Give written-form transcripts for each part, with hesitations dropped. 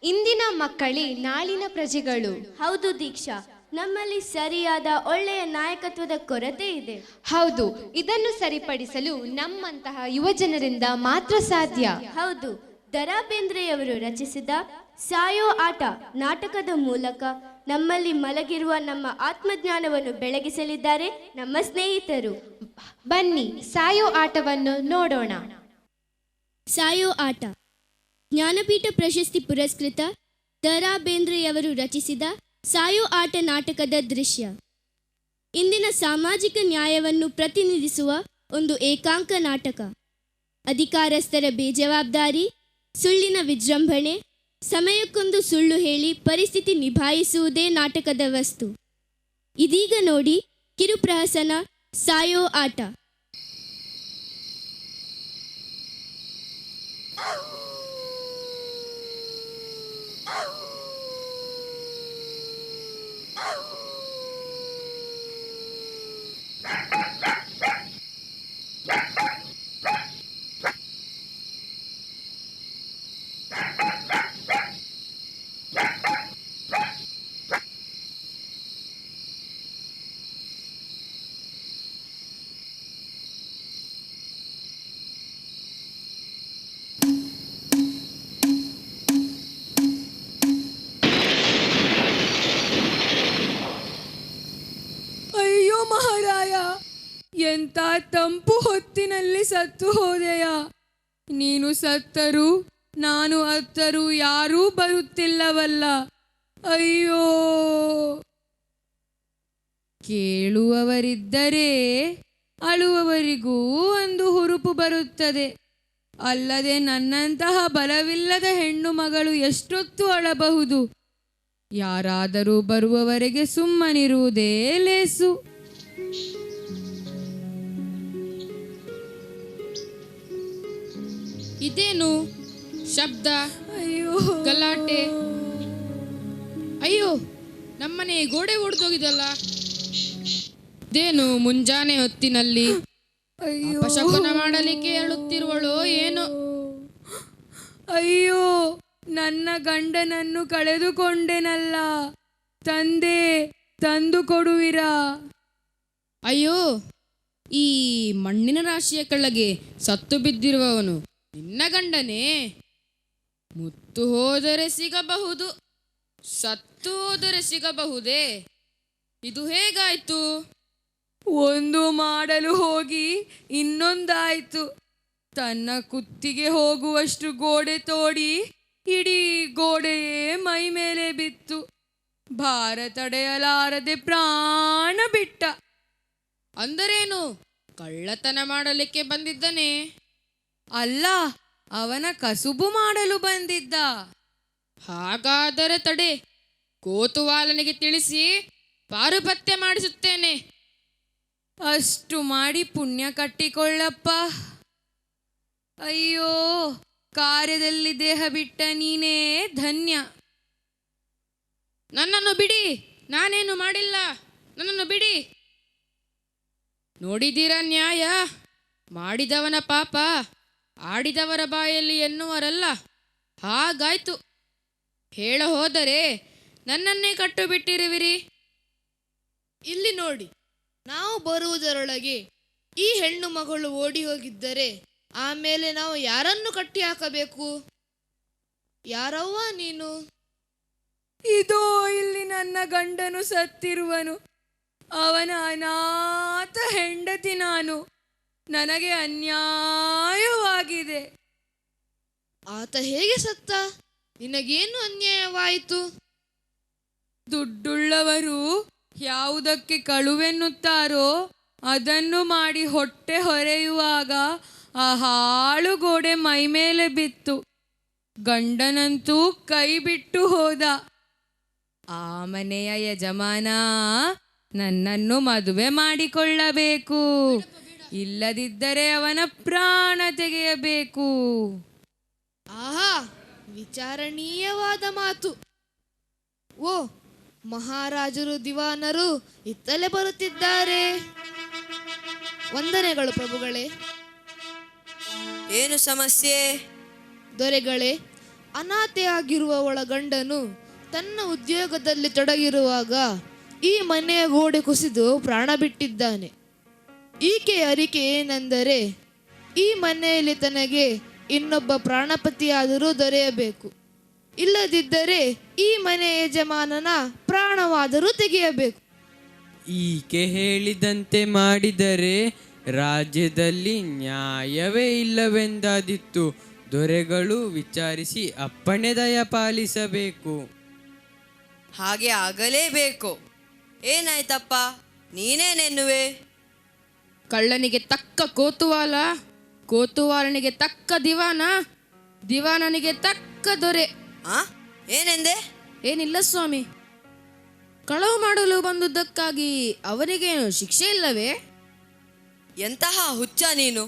ಇಂದಿನ ಮಕ್ಕಳೇ ನಾಳಿನ ಪ್ರಜೆಗಳು. ಹೌದು ದೀಕ್ಷಾ, ನಮ್ಮಲ್ಲಿ ಸರಿಯಾದ ಒಳ್ಳೆಯ ನಾಯಕತ್ವದ ಕೊರತೆ ಇದೆ. ಹೌದು, ಇದನ್ನು ಸರಿಪಡಿಸಲು ನಮ್ಮಂತಹ ಯುವಜನರಿಂದ ಮಾತ್ರ ಸಾಧ್ಯ. ಹೌದು, ದ.ರಾ ಬೇಂದ್ರೆಯವರು ರಚಿಸಿದ ಸಾಯೋ ಆಟ ನಾಟಕದ ಮೂಲಕ ನಮ್ಮಲ್ಲಿ ಮಲಗಿರುವ ನಮ್ಮ ಆತ್ಮಜ್ಞಾನವನ್ನು ಬೆಳಗಿಸಲಿದ್ದಾರೆ ನಮ್ಮ ಸ್ನೇಹಿತರು. ಬನ್ನಿ ಸಾಯೋ ಆಟವನ್ನು ನೋಡೋಣ. ಸಾಯೋ ಆಟ ಜ್ಞಾನಪೀಠ ಪ್ರಶಸ್ತಿ ಪುರಸ್ಕೃತ ದ.ರಾ ಬೇಂದ್ರೆಯವರು ರಚಿಸಿದ ಸಾಯೋ ಆಟ ನಾಟಕದ ದೃಶ್ಯ. ಇಂದಿನ ಸಾಮಾಜಿಕ ನ್ಯಾಯವನ್ನು ಪ್ರತಿನಿಧಿಸುವ ಒಂದು ಏಕಾಂಕ ನಾಟಕ. ಅಧಿಕಾರಸ್ಥರ ಬೇಜವಾಬ್ದಾರಿ, ಸುಳ್ಳಿನ ವಿಜೃಂಭಣೆ, ಸಮಯಕ್ಕೊಂದು ಸುಳ್ಳು ಹೇಳಿ ಪರಿಸ್ಥಿತಿ ನಿಭಾಯಿಸುವುದೇ ನಾಟಕದ ವಸ್ತು. ಇದೀಗ ನೋಡಿ ಕಿರುಪ್ರಹಸನ ಸಾಯೋ ಆಟ. ಮಹಾರಾಯ, ಎಂತ ತಂಪು ಹೊತ್ತಿನಲ್ಲಿ ಸತ್ತು ಹೋದೆಯ. ನೀನು ಸತ್ತರೂ ನಾನು ಅತ್ತರೂ ಯಾರೂ ಬರುತ್ತಿಲ್ಲವಲ್ಲ. ಅಯ್ಯೋ, ಕೇಳುವವರಿದ್ದರೆ ಅಳುವವರಿಗೂ ಒಂದು ಹುರುಪು ಬರುತ್ತದೆ. ಅಲ್ಲದೆ ನನ್ನಂತಹ ಬಲವಿಲ್ಲದ ಹೆಣ್ಣು ಮಗಳು ಎಷ್ಟೊತ್ತು ಅಳಬಹುದು? ಯಾರಾದರೂ ಬರುವವರೆಗೆ ಸುಮ್ಮನಿರುವುದೇ ಲೇಸು. ಇದೇನು ಶಬ್ದ, ಅಯ್ಯೋ, ಗಲಾಟೆ? ಅಯ್ಯೋ, ನಮ್ಮನೆ ಗೋಡೆ ಒಡೆದೋಗಿದಲ್ಲ. ಇದೇನು ಮುಂಜಾನೆ ಹೊತ್ತಿನಲ್ಲಿ ಅಪಶಕುನ ಮಾಡಲಿಕ್ಕೆ ಹೇಳುತ್ತಿರುವಳೋ ಏನೋ? ಅಯ್ಯೋ, ನನ್ನ ಗಂಡನನ್ನು ಕಳೆದುಕೊಂಡೆನಲ್ಲ. ತಂದೆ, ತಂದು ಕೊಡುವಿರಾ? ಅಯ್ಯೋ, ಈ ಮಣ್ಣಿನ ರಾಶಿಯ ಕೆಳಗೆ ಸತ್ತು ಬಿದ್ದಿರುವವನು ನಿನ್ನ ಗಂಡನೇ? ಮುತ್ತು ಹೋದರೆ ಸಿಗಬಹುದು, ಸತ್ತು ಹೋದರೆ ಸಿಗಬಹುದೇ? ಇದು ಹೇಗಾಯ್ತು? ಒಂದು ಮಾಡಲು ಹೋಗಿ ಇನ್ನೊಂದಾಯ್ತು. ತನ್ನ ಕುತ್ತಿಗೆ ಹೋಗುವಷ್ಟು ಗೋಡೆ ತೋಡಿ ಇಡೀ ಗೋಡೆಯೇ ಮೈ ಮೇಲೆ ಬಿತ್ತು. ಭಾರ ತಡೆಯಲಾರದೆ ಪ್ರಾಣ ಬಿಟ್ಟ. ಅಂದರೇನು, ಕಳ್ಳತನ ಮಾಡಲಿಕ್ಕೆ ಬಂದಿದ್ದನೇ? ಅಲ್ಲ, ಅವನ ಕಸುಬು ಮಾಡಲು ಬಂದಿದ್ದ. ಹಾಗಾದರೆ ತಡೆ, ಕೋತುವಾಲನಿಗೆ ತಿಳಿಸಿ ಪಾರುಪತ್ಯ ಮಾಡಿಸುತ್ತೇನೆ. ಅಷ್ಟು ಮಾಡಿ ಪುಣ್ಯ ಕಟ್ಟಿಕೊಳ್ಳಪ್ಪ. ಅಯ್ಯೋ, ಕಾರ್ಯದಲ್ಲಿ ದೇಹ ಬಿಟ್ಟ ನೀನೇ ಧನ್ಯ. ನನ್ನನ್ನು ಬಿಡಿ, ನಾನೇನು ಮಾಡಿಲ್ಲ, ನನ್ನನ್ನು ಬಿಡಿ. ನೋಡಿದ್ದೀರಾ ನ್ಯಾಯ? ಮಾಡಿದವನ ಪಾಪ ಆಡಿದವರ ಬಾಯಲ್ಲಿ ಎನ್ನುವರಲ್ಲ, ಹಾಗಾಯ್ತು. ಹೇಳ ಹೋದರೆ ನನ್ನನ್ನೇ ಕಟ್ಟು ಬಿಟ್ಟಿರುವಿರಿ. ಇಲ್ಲಿ ನೋಡಿ, ನಾವು ಬರುವುದರೊಳಗೆ ಈ ಹೆಣ್ಣು ಮಗಳು ಓಡಿ ಹೋಗಿದ್ದರೆ ಆಮೇಲೆ ನಾವು ಯಾರನ್ನು ಕಟ್ಟಿ ಹಾಕಬೇಕು? ಯಾರವ್ವ ನೀನು? ಇದೋ ಇಲ್ಲಿ ನನ್ನ ಗಂಡನು ಸತ್ತಿರುವನು. ಅವನ ಅನಾಥ ಹೆಂಡತಿ ನಾನು. ನನಗೆ ಅನ್ಯಾಯವಾಗಿದೆ. ಆತ ಹೇಗೆ ಸತ್ತ? ನಿನಗೇನು ಅನ್ಯಾಯವಾಯಿತು? ದುಡ್ಡುಳ್ಳವರು ಯಾವುದಕ್ಕೆ ಕಳುವೆನ್ನುತ್ತಾರೋ ಅದನ್ನು ಮಾಡಿ ಹೊಟ್ಟೆ ಹೊರೆಯುವಾಗ ಆ ಹಾಳು ಗೋಡೆ ಮೈ ಮೇಲೆ ಬಿತ್ತು. ಗಂಡನಂತೂ ಕೈ ಬಿಟ್ಟು ಹೋದ. ಆ ಮನೆಯ ಯಜಮಾನ ನನ್ನನ್ನು ಮದುವೆ ಮಾಡಿಕೊಳ್ಳಬೇಕು, ಇಲ್ಲದಿದ್ದರೆ ಅವನ ಪ್ರಾಣ ತೆಗೆಯಬೇಕು. ಆಹಾ, ವಿಚಾರಣೀಯವಾದ ಮಾತು. ಓ, ಮಹಾರಾಜರು ದಿವಾನರು ಇತ್ತಲೇ ಬರುತ್ತಿದ್ದಾರೆ. ವಂದನೆಗಳು ಪ್ರಭುಗಳೇ. ಏನು ಸಮಸ್ಯೆ? ದೊರೆಗಳೇ, ಅನಾಥೆಯಾಗಿರುವವಳ ಗಂಡನು ತನ್ನ ಉದ್ಯೋಗದಲ್ಲಿ ತೊಡಗಿರುವಾಗ ಈ ಮನೆಯ ಗೋಡೆ ಕುಸಿದು ಪ್ರಾಣ ಬಿಟ್ಟಿದ್ದಾನೆ. ಈಕೆಯ ಅರಿಕೆ ಏನೆಂದರೆ ಈ ಮನೆಯಲ್ಲಿ ತನಗೆ ಇನ್ನೊಬ್ಬ ಪ್ರಾಣಪತಿಯಾದರೂ ದೊರೆಯಬೇಕು, ಇಲ್ಲದಿದ್ದರೆ ಈ ಮನೆ ಯಜಮಾನನ ಪ್ರಾಣವಾದರೂ ತೆಗೆಯಬೇಕು. ಈಕೆ ಹೇಳಿದಂತೆ ಮಾಡಿದರೆ ರಾಜ್ಯದಲ್ಲಿ ನ್ಯಾಯವೇ ಇಲ್ಲವೆಂದಾದಿತ್ತು. ದೊರೆಗಳು ವಿಚಾರಿಸಿ ಅಪ್ಪಣೆ ದಯ ಪಾಲಿಸಬೇಕು. ಹಾಗೆ ಆಗಲೇಬೇಕು. ಏನಾಯ್ತಪ್ಪ, ನೀನೇನೆನ್ನುವೆ? ಕಳ್ಳನಿಗೆ ತಕ್ಕ ಕೋತುವಾಲ, ಕೋತುವಾಲನಿಗೆ ತಕ್ಕ ದಿವಾನ, ದಿವಾನನಿಗೆ ತಕ್ಕ ದೊರೆ. ಆ ಏನೆಂದೆ? ಏನಿಲ್ಲ ಸ್ವಾಮಿ, ಕಳವು ಮಾಡಲು ಬಂದುದಕ್ಕಾಗಿ ಅವನಿಗೇನು ಶಿಕ್ಷೆ ಇಲ್ಲವೇ? ಎಂತಹ ಹುಚ್ಚ ನೀನು!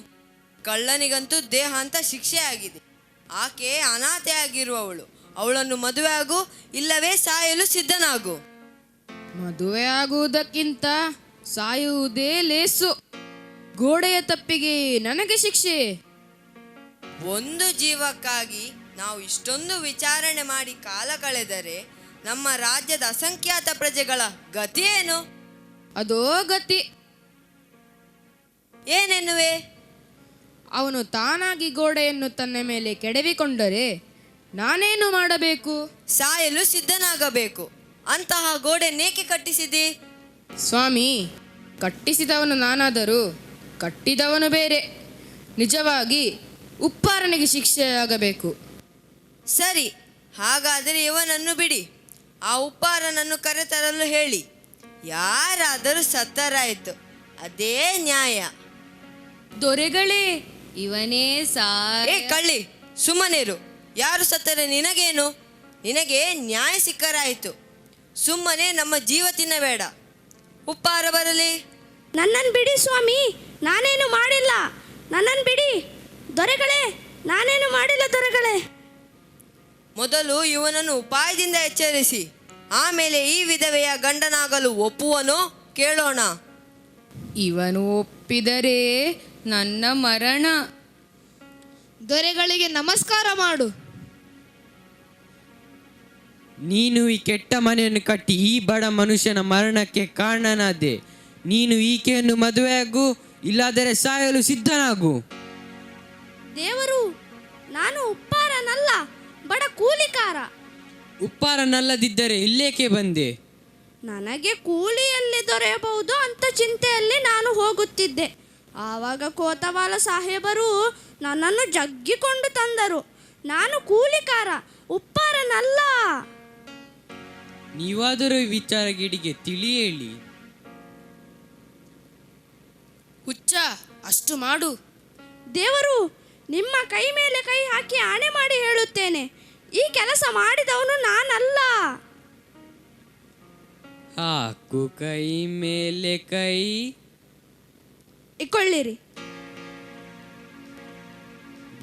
ಕಳ್ಳನಿಗಂತೂ ದೇಹಾಂತ ಶಿಕ್ಷೆ ಆಗಿದೆ. ಆಕೆ ಅನಾಥೆಯಾಗಿರುವವಳು. ಅವಳನ್ನು ಮದುವೆ ಆಗು, ಇಲ್ಲವೇ ಸಾಯಲು ಸಿದ್ಧನಾಗು. ಮದುವೆ ಆಗುವುದಕ್ಕಿಂತ ಸಾಯುವುದೇ ಲೇಸು. ಗೋಡೆಯ ತಪ್ಪಿಗೆ ನನಗೆ ಶಿಕ್ಷೆ. ಒಂದು ಜೀವಕ್ಕಾಗಿ ನಾವು ಇಷ್ಟೊಂದು ವಿಚಾರಣೆ ಮಾಡಿ ಕಾಲ ಕಳೆದರೆ ನಮ್ಮ ರಾಜ್ಯದ ಅಸಂಖ್ಯಾತ ಪ್ರಜೆಗಳ ಗತಿ ಏನು? ಅದೋ ಗತಿ. ಏನೆನ್ನುವೆ? ಅವನು ತಾನಾಗಿ ಗೋಡೆಯನ್ನು ತನ್ನ ಮೇಲೆ ಕೆಡವಿಕೊಂಡರೆ ನಾನೇನು ಮಾಡಬೇಕು? ಸಾಯಲು ಸಿದ್ಧನಾಗಬೇಕು. ಅಂತಹ ಗೋಡೆನೇಕೆ ಕಟ್ಟಿಸಿದಿ? ಸ್ವಾಮಿ, ಕಟ್ಟಿಸಿದವನು ನಾನಾದರೂ ಕಟ್ಟಿದವನು ಬೇರೆ. ನಿಜವಾಗಿ ಉಪ್ಪಾರನಿಗೆ ಶಿಕ್ಷೆಯಾಗಬೇಕು. ಸರಿ, ಹಾಗಾದರೆ ಇವನನ್ನು ಬಿಡಿ. ಆ ಉಪ್ಪಾರನನ್ನು ಕರೆತರಲು ಹೇಳಿ. ಯಾರಾದರೂ ಸತ್ತರಾಯಿತು, ಅದೇ ನ್ಯಾಯ. ದೊರೆಗಳೇ, ಇವನೇ ಏ ಕಳ್ಳಿ, ಸುಮ್ಮನಿರು. ಯಾರು ಸತ್ತರೆ ನಿನಗೇನು? ನಿನಗೆ ನ್ಯಾಯ ಸಿಕ್ಕರಾಯಿತು. ಸುಮ್ಮನೆ ನಮ್ಮ ಜೀವ ತಿನ್ನಬೇಡ. ಉಪ್ಪಾರ ಬರಲಿ. ನನ್ನನ್ನು ಬಿಡಿ ಸ್ವಾಮಿ, ನಾನೇನು ಮಾಡಿಲ್ಲ. ನನ್ನನ್ನು ಬಿಡಿ ದೊರೆಗಳೇ, ನಾನೇನು ಮಾಡಿಲ್ಲ ದೊರೆಗಳೇ. ಮೊದಲು ಇವನನ್ನು ಉಪಾಯದಿಂದ ಎಚ್ಚರಿಸಿ, ಆಮೇಲೆ ಈ ವಿಧವೆಯ ಗಂಡನಾಗಲು ಒಪ್ಪುವನೋ ಕೇಳೋಣ. ಇವನು ಒಪ್ಪಿದರೆ ನನ್ನ ಮರಣ. ದೊರೆಗಳಿಗೆ ನಮಸ್ಕಾರ ಮಾಡು. ನೀನು ಈ ಕೆಟ್ಟ ಮನೆಯನ್ನು ಕಟ್ಟಿ ಈ ಬಡ ಮನುಷ್ಯನ ಮರಣಕ್ಕೆ ಕಾರಣನಾದೆ. ನೀನು ಈಕೆಯನ್ನು ಮದುವೆಯಾಗು, ಇಲ್ಲಾದರೆ ಸಾಯಲು ಸಿದ್ಧನಾಗು. ದೇವರು, ನಾನು ಉಪ್ಪಾರನಲ್ಲ, ಬಡ ಕೂಲಿಕಾರ. ಉಪ್ಪಾರನಲ್ಲದಿದ್ದರೆ ಇಲ್ಲೇಕೆ ಬಂದೆ? ನನಗೆ ಕೂಲಿಯಲ್ಲಿ ದೊರೆಯಬಹುದು ಅಂತ ಚಿಂತೆಯಲ್ಲಿ ನಾನು ಹೋಗುತ್ತಿದ್ದೆ. ಆವಾಗ ಕೋತವಾಲ ಸಾಹೇಬರು ನನ್ನನ್ನು ಜಗ್ಗಿಕೊಂಡು ತಂದರು. ನಾನು ಕೂಲಿಕಾರ, ಉಪ್ಪಾರನಲ್ಲ. ನೀವಾದರೂ ಈ ವಿಚಾರಗಿಡಿಗೆ ತಿಳಿ ಹೇಳಿ. ಹುಚ್ಚ, ಅಷ್ಟು ಮಾಡು. ದೇವರು, ನಿಮ್ಮ ಕೈ ಮೇಲೆ ಕೈ ಹಾಕಿ ಆಣೆ ಮಾಡಿ ಹೇಳುತ್ತೇನೆ, ಈ ಕೆಲಸ ಮಾಡಿದವನು ನಾನಲ್ಲ. ಹಾಕು ಕೈ ಮೇಲೆ ಕೈ. ಇಕೊಳ್ಳಿರಿ.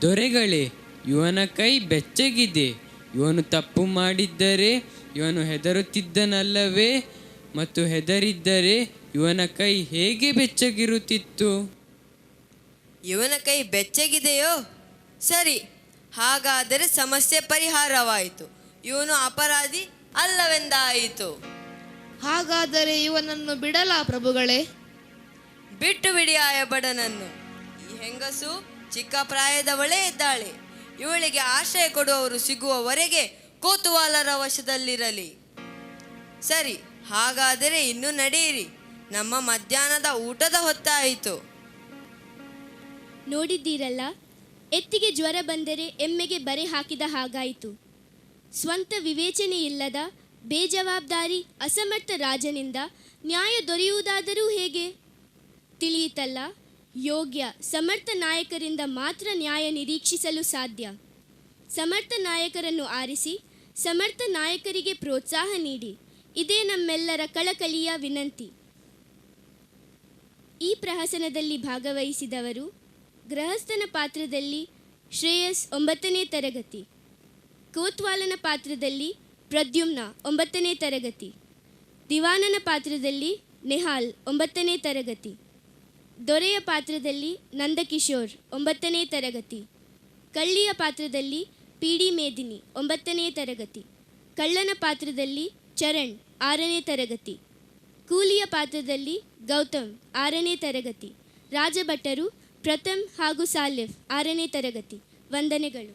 ದೊರೆಗಳೇ, ಇವನ ಕೈ ಬೆಚ್ಚಗಿದೆ. ಇವನು ತಪ್ಪು ಮಾಡಿದ್ದರೆ ಇವನು ಹೆದರುತ್ತಿದ್ದನಲ್ಲವೇ? ಮತ್ತು ಹೆದರಿದ್ದರೆ ಇವನ ಕೈ ಹೇಗೆ ಬೆಚ್ಚಗಿರುತ್ತಿತ್ತು? ಇವನ ಕೈ ಬೆಚ್ಚಗಿದೆಯೋ? ಸರಿ, ಹಾಗಾದರೆ ಸಮಸ್ಯೆ ಪರಿಹಾರವಾಯಿತು. ಇವನು ಅಪರಾಧಿ ಅಲ್ಲವೆಂದಾಯಿತು. ಹಾಗಾದರೆ ಇವನನ್ನು ಬಿಡಲಾ ಪ್ರಭುಗಳೇ? ಬಿಟ್ಟು ಬಿಡಿ ಆಯಬಡನನ್ನು. ಈ ಹೆಂಗಸು ಚಿಕ್ಕ ಪ್ರಾಯದವಳೇ ಇದ್ದಾಳೆ. ಇವಳಿಗೆ ಆಶ್ರಯ ಕೊಡುವವರು ಸಿಗುವವರೆಗೆ ಕೋತುವಾಲರ ವಶದಲ್ಲಿರಲಿ. ಸರಿ, ಹಾಗಾದರೆ ಇನ್ನು ನಡೆಯಿರಿ. ನಮ್ಮ ಮಧ್ಯಾಹ್ನದ ಊಟದ ಹೊತ್ತಾಯಿತು. ನೋಡಿದ್ದೀರಲ್ಲ, ಎತ್ತಿಗೆ ಜ್ವರ ಬಂದರೆ ಎಮ್ಮೆಗೆ ಬರೆ ಹಾಕಿದ ಹಾಗಾಯಿತು. ಸ್ವಂತ ವಿವೇಚನೆ ಇಲ್ಲದ ಬೇಜವಾಬ್ದಾರಿ ಅಸಮರ್ಥ ರಾಜನಿಂದ ನ್ಯಾಯ ದೊರೆಯುವುದಾದರೂ ಹೇಗೆ? ತಿಳಿಯಿತಲ್ಲ, ಯೋಗ್ಯ ಸಮರ್ಥ ನಾಯಕರಿಂದ ಮಾತ್ರ ನ್ಯಾಯ ನಿರೀಕ್ಷಿಸಲು ಸಾಧ್ಯ. ಸಮರ್ಥ ನಾಯಕರನ್ನು ಆರಿಸಿ ಸಮರ್ಥ ನಾಯಕರಿಗೆ ಪ್ರೋತ್ಸಾಹ ನೀಡಿ. ಇದೇ ನಮ್ಮೆಲ್ಲರ ಕಳಕಳಿಯ ವಿನಂತಿ. ಈ ಪ್ರಹಸನದಲ್ಲಿ ಭಾಗವಹಿಸಿದವರು: ಗೃಹಸ್ಥನ ಪಾತ್ರದಲ್ಲಿ ಶ್ರೇಯಸ್ 9ನೇ ತರಗತಿ, ಕೋತ್ವಾಲನ ಪಾತ್ರದಲ್ಲಿ ಪ್ರದ್ಯುಮ್ನ 9ನೇ ತರಗತಿ, ದಿವಾನನ ಪಾತ್ರದಲ್ಲಿ ನೆಹಾಲ್ 9ನೇ ತರಗತಿ, ದೊರೆಯ ಪಾತ್ರದಲ್ಲಿ ನಂದಕಿಶೋರ್ 9ನೇ ತರಗತಿ, ಕಳ್ಳಿಯ ಪಾತ್ರದಲ್ಲಿ ಪಿ ಡಿ ಮೇದಿನಿ 9ನೇ ತರಗತಿ. ಕಳ್ಳನ ಪಾತ್ರದಲ್ಲಿ ಚರಣ್ 6ನೇ ತರಗತಿ. ಕೂಲಿಯ ಪಾತ್ರದಲ್ಲಿ ಗೌತಮ್ 6ನೇ ತರಗತಿ. ರಾಜಭಟ್ಟರು ಪ್ರಥಮ್ ಹಾಗೂ ಸಾಲಿಫ್ 6ನೇ ತರಗತಿ. ವಂದನೆಗಳು.